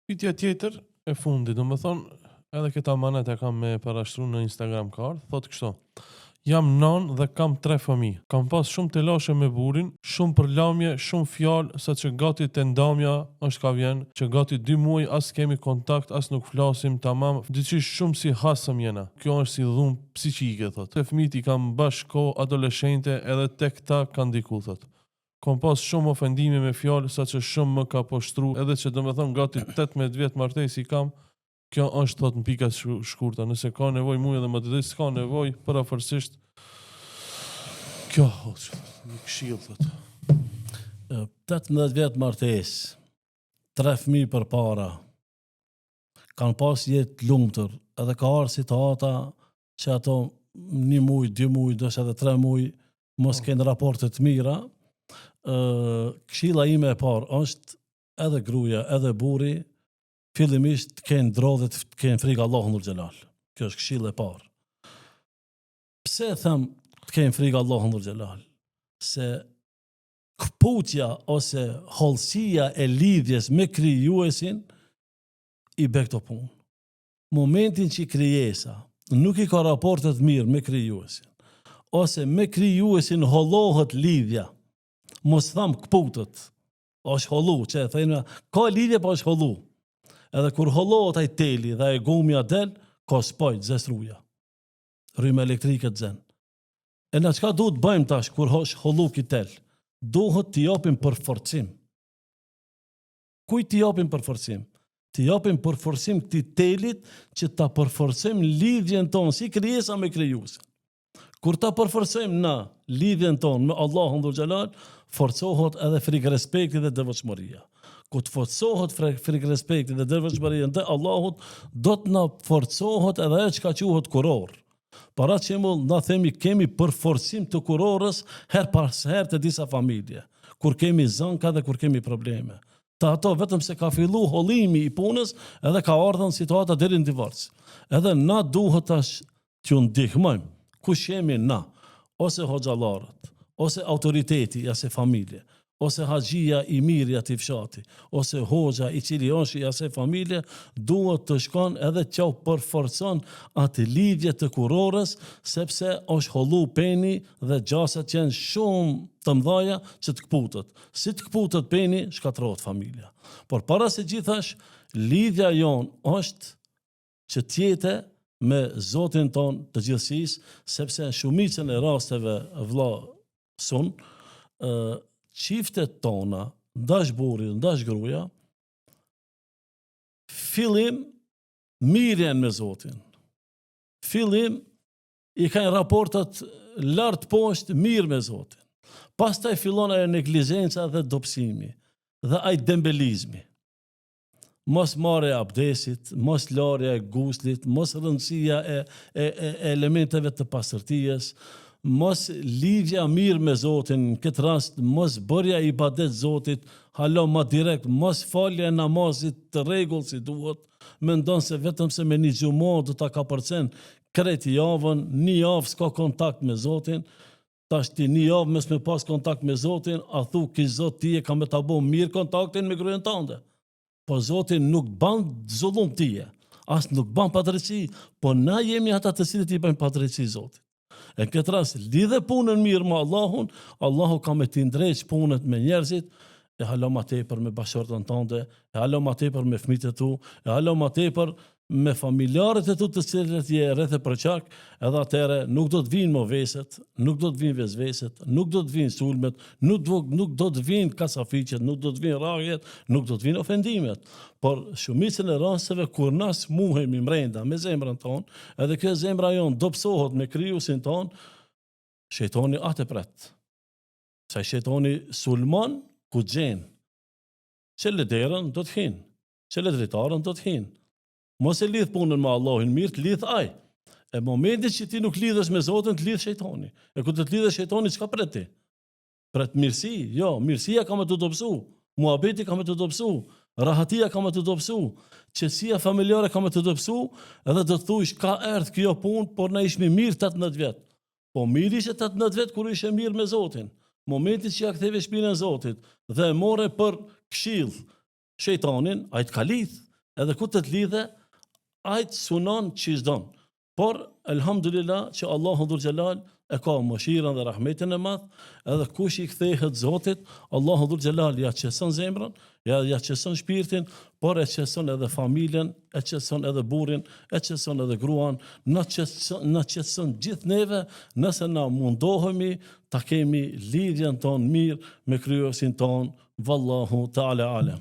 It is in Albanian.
Pyetja tjetër e fundit, do më thonë, edhe këta manet e kam me parashtru në Instagram card, thotë kështu. Jam non dhe kam 3 fëmijë. Kam pas shumë telashe me burin, shumë përlamje, shumë fjalë, sa që gati të ndamja është ka vjen, që gati 2 muaj as kemi kontakt, as nuk flasim, tamam, dyqysh shumë si hasëm jena. Kjo është si dhunë psiqike, thotë. Të fëmijët i kam bashko adoleshente edhe tek ta kanë diku, thotë. Kam pas shumë ofendime me fjalë, sa që shumë më ka poshtru, edhe që do me thonë gati 18 vjetë martesi kam. Kjo është thot në pika shkurta, nëse ka nevoj mu edhe më të dhe s'ka nevoj, parafërsisht, kjo është, një këshill, thot. 18 vjetë martes, 3 fëmijë për para, kanë pas jetë lumëtër, edhe ka arë situata që ato 1 muj, 2 muj, dështë edhe 3 muj, mos kënë raportet mira, këshilla ime e parë është edhe gruaja, edhe burri, fillimisht të kenë drodhet, të kenë frikë Allahun dhul xhelal. Kjo është këshilla e parë. Pse them të kenë frikë Allahun dhul xhelal? Se kputja ose hollësia e lidhjes me krijuesin i bë këto punë. Momentin që krijesa nuk i ka raportet mirë me krijuesin, ose me krijuesin hollohet lidhja, mos tham kputët, është hollu, që e thënë, ka lidhje pa është hollu. Edhe kur hollohet ai teli dhe ai gumja del, ka spojt, zestruja. Rrymë elektrike të zen. E në çka duhet bëjmë tash kur është hollu ki tel? Duhet t'i japim përforcim. Kujt t'i japim përforcim? T'i japim përforcim këtij telit që ta përforcojmë lidhjen tonë si krijesa me krijuesin. Kur ta përforcojmë na lidhjen tonë me Allahun dhul xhelal, forcohet edhe frikë respekti dhe devotshmëria. Kur të forcohet frikë respekti dhe devotshmëria ndaj Allahut, do të na forcohet edhe ajo çka quhet kuror. Para shembull, na themi kemi përforcim të kurorës her pas herë të disa familje, kur kemi zënka dhe kur kemi probleme. Ta ato vetëm se ka fillu hollimi i punës, edhe ka ardhur situata deri në divorc. Edhe na duhet tash t'ju ndihmojmë. Kush jemi na? Ose hoxhallarët, ose autoriteti ose familje, ose haxhia i mirë i atij fshati, ose hoxha i cili është i asaj familje, duhet të shkon edhe t'u përforcon atë lidhje të kurorës, sepse është hollu peni dhe gjasat janë shumë të mëdha që të kputet. Si të kputet peni, shkatërrohet familja. Por para se gjithash, lidhja jon është që t'jete me Zotin ton të gjithësisë, sepse shumicën e rasteve vëlla son, çiftet tona, ndash burri, ndash gruaja, fillim mirë janë me Zotin. Fillim i kanë raportat lart poshtë mirë me Zotin. Pastaj fillon ajo neglizhenca dhe dobësimi dhe ai dembelizmi. Mos marrja e abdesit, mos larja e guslit, mos rëndësia e elementeve të pastërties, mos lidhja mirë me Zotin, në këtë rast mos bërja ibadet Zotit, halo ma direkt, mos falja e namazit të rregull si duhet, mendon se vetëm se me një xhumo do ta kapërcen krejt javën, një javë s'ka kontakt me Zotin, tash ti një javë mes me pas kontakt me Zotin, a thu ki Zot ti e ka me ta bo mirë kontaktin me gruan tënde. Po Zotin nuk ban zullum tije, as nuk ban padrejti, po na jemi ata të cilët i bëjmë padrejti Zotit. E këtë rast, lidhe punën mirë me Allahun, Allahu ka me t'i ndreq punët me njerëzit, e halo ma tepër me bashkëshortën tënde, e halo ma tepër me fëmijët e tu, e halo ma tepër me familjarët e tu të cilët je rreth e përçak, edhe atëre nuk do të vinë moveset, nuk do të vinë vezveset, nuk do të vinë sulmet, nuk do të vinë kasafiqet, nuk do të vinë rrahjet, nuk do të vinë ofendimet. Por shumicën e rasteve kur na smuhemi mrenda me zemrën tonë, edhe kjo zemra jonë dobësohet me krijuesin tonë, shejtani atë pret. Sa shejtani sulmon ku gjen. Çelë derën do të hin, çelë dritarën do të hin. Mos e lidh punën me Allahin mirë, të lidh ai. E momentin që ti nuk lidhesh me Zotin, të lidh shejtani. E kur të lidhesh shejtani, çka pret ti? Pret mirësi? Jo, mirësia ka me të dobësu. Muhabeti ka me të dobësu. Rahatia ka me të dobësu. Qetësia familjare ka me të dobësu, edhe do të thuash ka erdhë kjo punë, por na ishmi mirë 18 vjet. Po mirë ishte 18 vjet kur ishe mirë me Zotin. Momentin që ja ktheve shpinën Zotit dhe e morë për këshill shejtanin, ai të ka lidh. edhe ku të lidhe, ajtë sunon që zdon. Por, elhamdulillah, që Allahu dhul gjelal e ka mëshirën dhe rahmetin e madh, edhe kush i kthehet Zotit, Allahu dhul gjelal ja qeson zemrën, ja qeson shpirtin, por e qeson edhe familjen, e qeson edhe burrin, e qeson edhe gruan, na qeson gjithë neve, nëse na mundohemi ta kemi lidhjen tonë mirë me kryesin tonë, vallahu ta'ala alem.